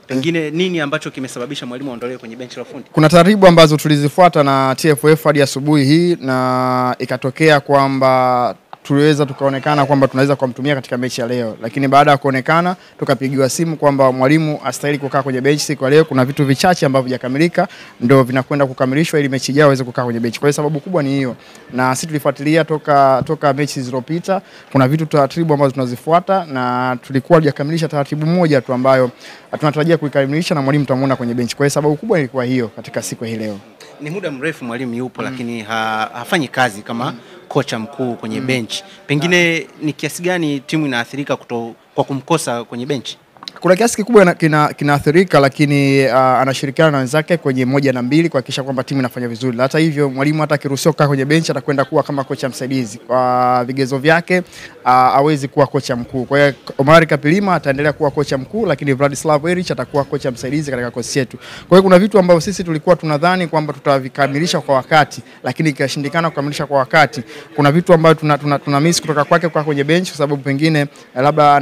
Pengine nini ambacho kimesababisha mwalimu aondolewe kwenye benchi la ufundi? Kuna taratibu ambazo tulizifuata na TFF hadi asubuhi hii, na ikatokea kwamba tuliweza tukaonekana kwamba tunaweza kumtumia katika mechi ya leo, lakini baada ya kuonekana tukapigiwa simu kwamba mwalimu astahili kukaa kwenye benchi siku ya leo. Kuna vitu vichache ambavyo havijakamilika ndio vinakwenda kukamilishwa ili mechi ijayo aweze kukaa kwenye benchi. Kwa hiyo sababu kubwa ni hiyo, na sisi tulifuatilia toka mechi zilizopita. Kuna vitu taratibu ambazo tunazifuata na tulikuwa hujakamilisha taratibu moja tu ambayo tunatarajia kuikamilisha na mwalimu tutamuona kwenye benchi. Kwa hiyo sababu kubwa ilikuwa hiyo katika siku hii leo. Ni muda mrefu mwalimu yupo lakini hafanyi kazi kama kocha mkuu kwenye bench. Pengine ni kiasi gani timu inaathirika kwa kumkosa kwenye bench? Kuna kiasi kikubwa kinaathirika, lakini anashirikiana na wenzake kwenye 1 na 2 kuhakikisha kwamba timu inafanya vizuri. Hata hivyo mwalimu hata akiruhusiwa kukaa kwenye bench atakwenda kuwa kama kocha msaidizi. Kwa vigezo vyake hawezi kuwa kocha mkuu. Kwa hiyo Omar Kapilima ataendelea kuwa kocha mkuu, lakini Vladislav Erich atakuwa kocha msaidizi katika kosi yetu. Kwa hiyo kuna vitu ambavyo sisi tulikuwa tunadhani kwamba tutavikamilisha kwa wakati, lakini ikashindikana kukamilisha kwa wakati. Kuna vitu ambavyo tuna miss kutoka kwake kwa kwenye bench kwa sababu pengine labda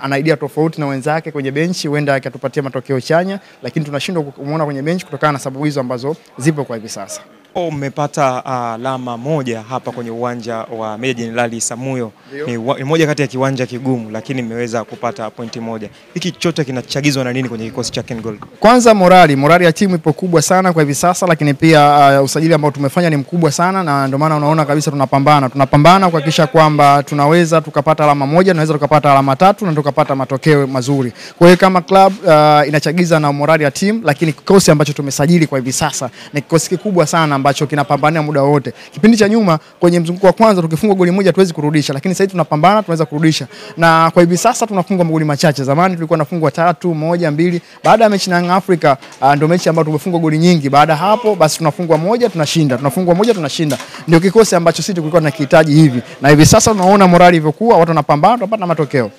ana idea tofauti na wenzake kwenye benchi, huenda akatupatia matokeo chanya, lakini tunashindwa kumuona kwenye benchi kutokana na sababu hizo ambazo zipo kwa hivi sasa. Mmepata alama moja hapa kwenye uwanja wa Meja Jenerali Isamuhyo. Ni moja kati ya kiwanja kigumu, lakini mmeweza kupata pointi moja. Hiki chote kinachagizwa na nini kwenye kikosi cha KenGold? Kwanza morali ya timu ipo kubwa sana kwa hivi sasa, lakini pia usajili ambao tumefanya ni mkubwa sana, na ndio maana unaona kabisa tunapambana kuhakikisha kwamba tunaweza tukapata alama moja, tunaweza tukapata alama 3 na tukapata matokeo mazuri. Kwa hiyo kama club inachagiza na morali ya timu, lakini kikosi ambacho tumesajili kwa hivi sasa ni kikosi kikubwa sana ambacho kinapambania muda wote. Kipindi cha nyuma kwenye mzunguko wa kwanza tukifunga goli moja tuwezi kurudisha, lakini sasa tunapambana tunaweza kurudisha. Na kwa hivi sasa tunafunga magoli machache. Zamani tulikuwa tunafungwa 3, 1, 2. Baada ya mechi na Young Africa ndio mechi ambayo tumefunga goli nyingi. Baada hapo basi tunafungwa moja tunashinda, tunafungwa moja tunashinda. Ndio kikosi ambacho sisi tulikuwa tunakihitaji hivi. Na hivi sasa tunaona morali ilivyokuwa, watu wanapambana tunapata matokeo.